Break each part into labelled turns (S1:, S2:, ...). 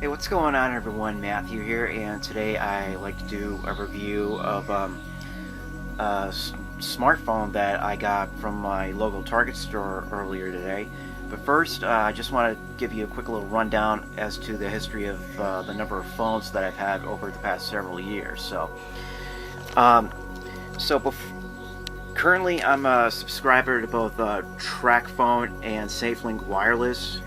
S1: Hey, what's going on, everyone? Matthew here, and today I like to do a review of smartphone that I got from my local Target store earlier today. But first, I just want to give you a quick little rundown as to the history of the number of phones that I've had over the past several years. Um, so currently I'm a subscriber to both Tracfone and SafeLink Wireless,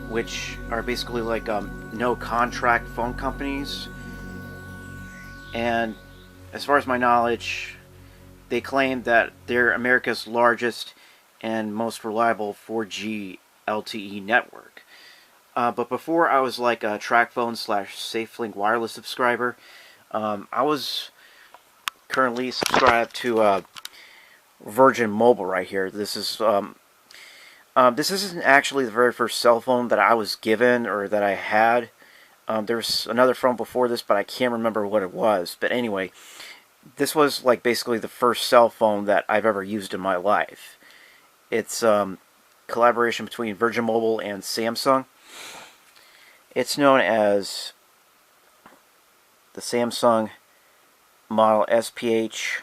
S1: which are basically like no contract phone companies. And as far as my knowledge, they claim that they're America's largest and most reliable 4G LTE network. But before I was like a Tracfone slash SafeLink Wireless subscriber, I was currently subscribed to Virgin Mobile right here. This isn't actually the very first cell phone that I was given or that I had. There's another phone before this, but I can't remember what it was. But anyway, this was like basically the first cell phone that I've ever used in my life. It's collaboration between Virgin Mobile and Samsung. It's known as the Samsung model SPH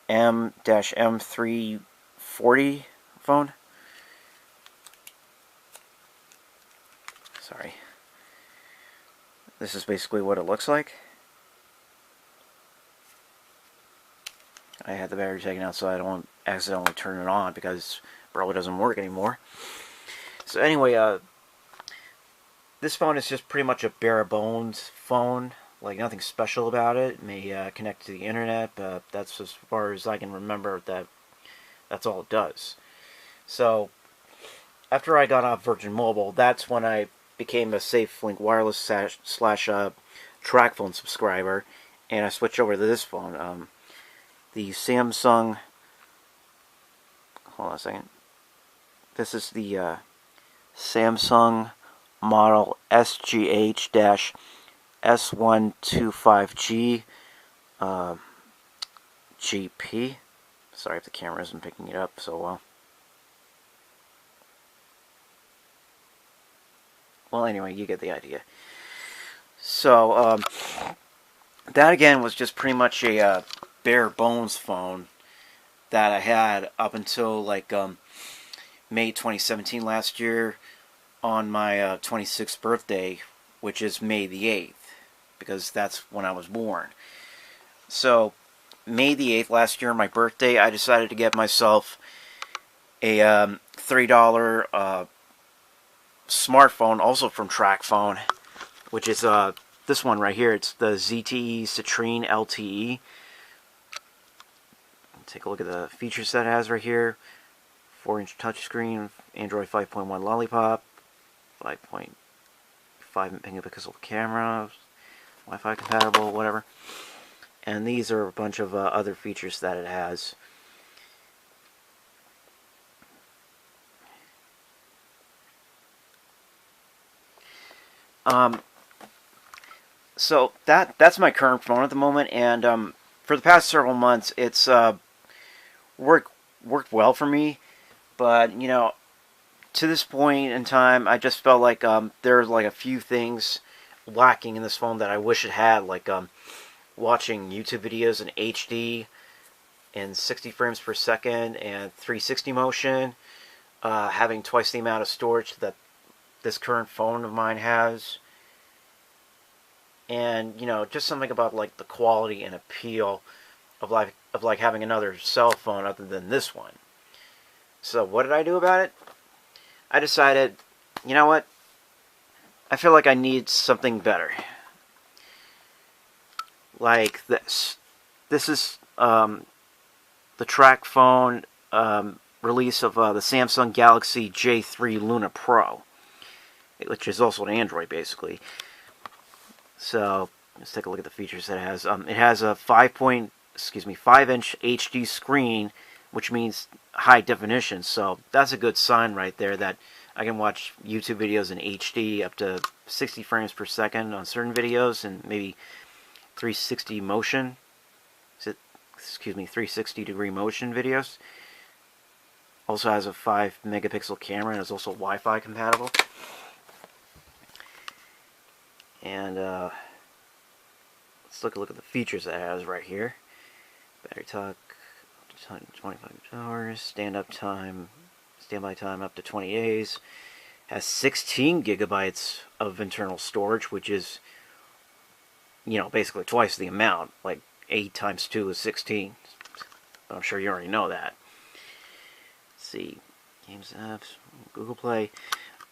S1: M-M340 phone. Sorry. This is basically what it looks like. I had the battery taken out so I don't accidentally turn it on because it probably doesn't work anymore. So anyway, this phone is just pretty much a bare bones phone. Like nothing special about it. It may connect to the internet, but that's as far as I can remember. That's all it does. So after I got off Virgin Mobile, that's when I became a SafeLink Wireless slash Tracfone subscriber, and I switched over to this phone. The Samsung. Hold on a second. This is the Samsung model SGH-S125G GP. Sorry if the camera isn't picking it up so well. Well, anyway, you get the idea. So, that again was just pretty much a bare bones phone that I had up until like May 2017 last year on my 26th birthday, which is May the 8th, because that's when I was born. So, May the 8th last year, my birthday, I decided to get myself a $3 smartphone, also from Tracfone, which is this one right here. It's the ZTE Citrine LTE. Take a look at the features that it has right here. 4-inch touchscreen, Android 5.1 Lollipop, 5.5 megapixel camera, Wi-Fi compatible, whatever. And these are a bunch of other features that it has. So that's my current phone at the moment, and for the past several months, it's worked well for me. But you know, to this point in time, I just felt like there's like a few things lacking in this phone that I wish it had, like watching YouTube videos in HD in 60 frames per second and 360 motion, having twice the amount of storage that this current phone of mine has, and you know, just something about like the quality and appeal of like having another cell phone other than this one. So what did I do about it? I decided, you know what? I feel like I need something better. Like this. This is the Tracfone release of the Samsung Galaxy J3 Luna Pro, which is also an Android, basically. So let's take a look at the features that it has. It has a 5-inch HD screen, which means high definition. So that's a good sign right there that I can watch YouTube videos in HD up to 60 frames per second on certain videos, and maybe 360 motion. 360 degree motion videos. Also has a 5 megapixel camera and is also Wi-Fi compatible. And let's look at the features that it has right here. Battery talk up to 25 hours, standby time up to 20 days. Has 16 gigabytes of internal storage, which is, basically twice the amount. Like 8 times 2 is 16. But I'm sure you already know that. Let's see, games, apps, Google Play,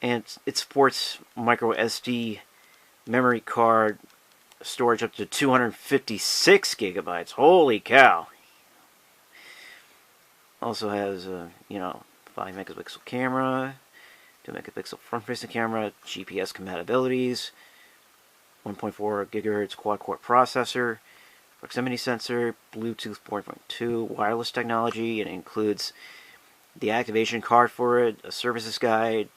S1: and it supports micro SD memory card storage up to 256 gigabytes. Holy cow! Also has 5 megapixel camera, 2 megapixel front-facing camera, GPS compatibilities, 1.4 gigahertz quad-core processor, proximity sensor, Bluetooth 4.2 wireless technology. It includes the activation card for it, a services guide,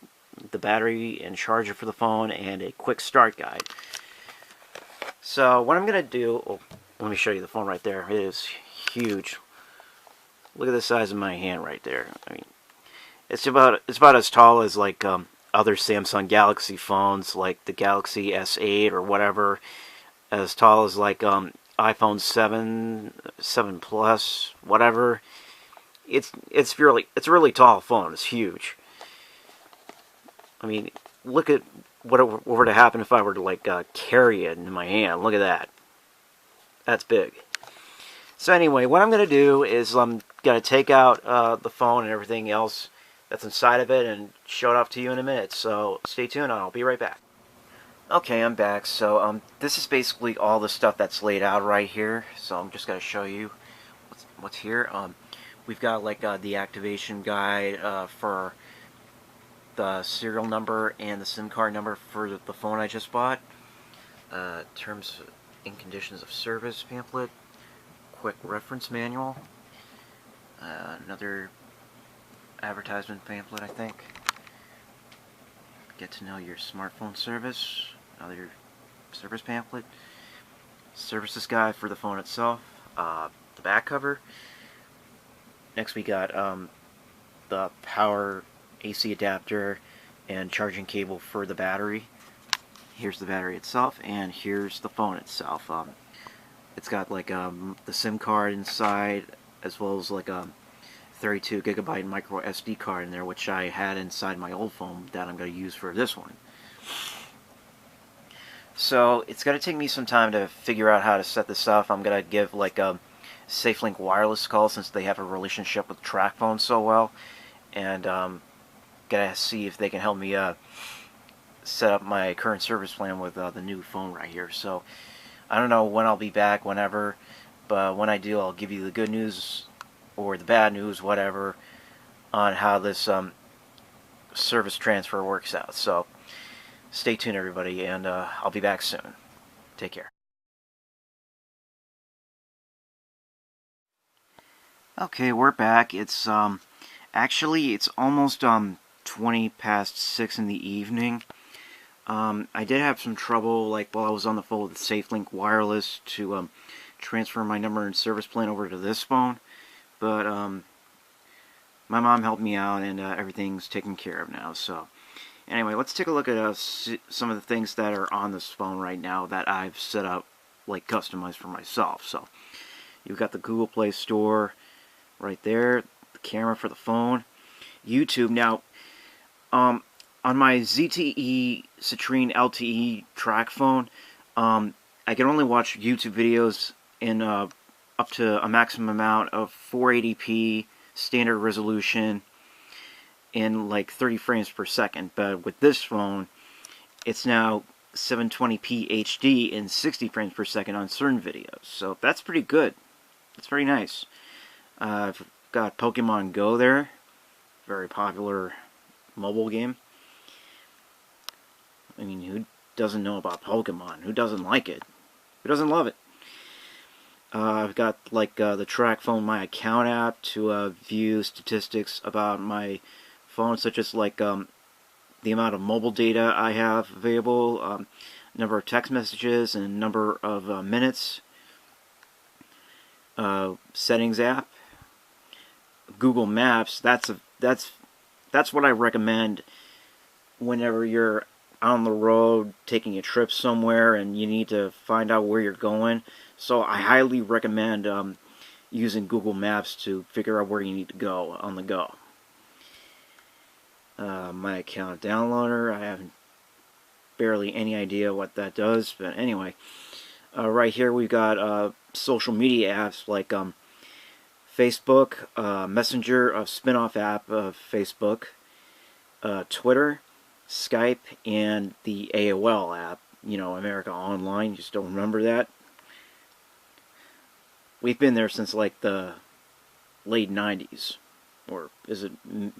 S1: the battery and charger for the phone, and a quick start guide. So what I'm going to do, let me show you the phone right there. It is huge. Look at the size of my hand right there. I mean, it's about as tall as like other Samsung Galaxy phones, like the Galaxy S8 or whatever. As tall as like iPhone 7 Plus, whatever. It's a really tall phone. It's huge. I mean, look at what were to happen if I were to like carry it in my hand. Look at that. That's big. So anyway, what I'm going to do is I'm going to take out the phone and everything else that's inside of it and show it off to you in a minute. So stay tuned and I'll be right back. Okay, I'm back. So this is basically all the stuff that's laid out right here. So I'm just going to show you what's here. We've got like the activation guide for the serial number and the SIM card number for the phone I just bought. Terms and conditions of service pamphlet. Quick reference manual. Another advertisement pamphlet, I think. Get to know your smartphone service. Another service pamphlet. Services guide for the phone itself. The back cover. Next we got the power AC adapter and charging cable for the battery. Here's the battery itself, and here's the phone itself. It's got like the SIM card inside, as well as like a 32 gigabyte micro SD card in there, which I had inside my old phone that I'm going to use for this one. So it's going to take me some time to figure out how to set this up. I'm going to give like a SafeLink wireless call, since they have a relationship with Tracfone so well, and gotta see if they can help me set up my current service plan with the new phone right here. So I don't know when I'll be back, whenever, but when I do, I'll give you the good news or the bad news, whatever, on how this service transfer works out. So stay tuned, everybody, and I'll be back soon. Take care. Okay, we're back. It's actually it's almost 20 past 6 in the evening. I did have some trouble, like while I was on the phone with SafeLink Wireless, to transfer my number and service plan over to this phone, but my mom helped me out, and everything's taken care of now. So anyway, let's take a look at some of the things that are on this phone right now that I've set up, like customized for myself. So you've got the Google Play Store right there, the camera for the phone, YouTube. Now, on my ZTE Citrine LTE Tracfone, I can only watch YouTube videos in up to a maximum amount of 480p standard resolution in like 30 frames per second. But with this phone, it's now 720p HD in 60 frames per second on certain videos. So that's pretty good. It's very nice. I've got Pokemon Go there, very popular mobile game. I mean, who doesn't know about Pokemon? Who doesn't like it? Who doesn't love it? I've got like the Tracfone My Account app to view statistics about my phone, such as like the amount of mobile data I have available, number of text messages, and number of minutes. Settings app. Google Maps. That's what I recommend whenever you're on the road taking a trip somewhere and you need to find out where you're going. So I highly recommend using Google Maps to figure out where you need to go on the go. My account downloader, I have barely any idea what that does, but anyway, right here we've got social media apps like Facebook, Messenger, a spin-off app of Facebook, Twitter, Skype, and the AOL app, you know, America Online. You just don't remember that? We've been there since like the late 90s. Or is it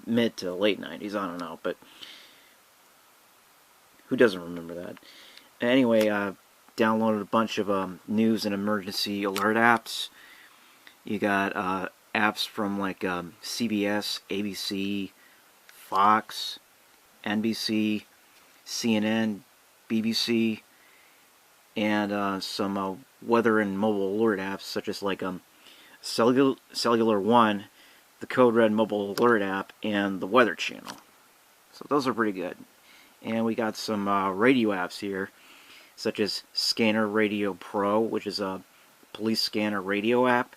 S1: mid to late 90s? I don't know, but who doesn't remember that? Anyway, downloaded a bunch of news and emergency alert apps. You got apps from like CBS, ABC, Fox, NBC, CNN, BBC, and some weather and mobile alert apps such as like Cellular One, the Code Red mobile alert app, and the Weather Channel. So those are pretty good. And we got some radio apps here, such as Scanner Radio Pro, which is a police scanner radio app,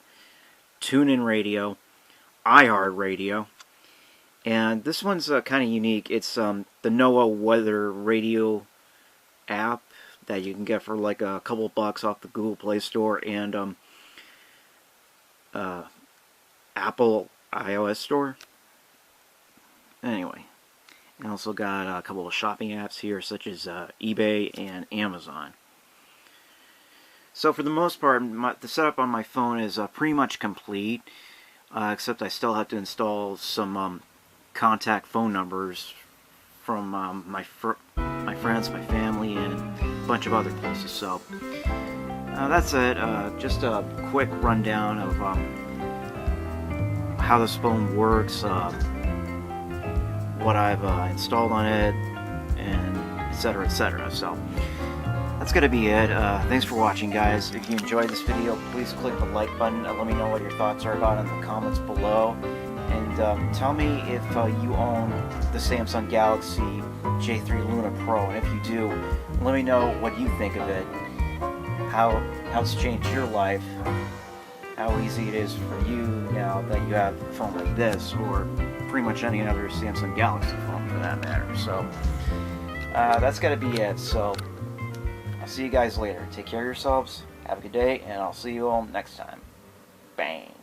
S1: TuneIn Radio, iHeartRadio, and this one's kind of unique. It's the NOAA Weather Radio app that you can get for like a couple bucks off the Google Play Store and Apple iOS Store. Anyway, I also got a couple of shopping apps here, such as eBay and Amazon. So for the most part, the setup on my phone is pretty much complete, except I still have to install some contact phone numbers from my friends, my family, and a bunch of other places. So that's it. Just a quick rundown of how this phone works, what I've installed on it, and etc. etc. So that's gonna be it. Thanks for watching, guys. If you enjoyed this video, please click the like button and let me know what your thoughts are about it in the comments below. And tell me if you own the Samsung Galaxy J3 Luna Pro, and if you do, let me know what you think of it, how it's changed your life, how easy it is for you now that you have a phone like this, or pretty much any other Samsung Galaxy phone for that matter. So that's gotta be it. So I'll see you guys later. Take care of yourselves, have a good day, and I'll see you all next time. Bang.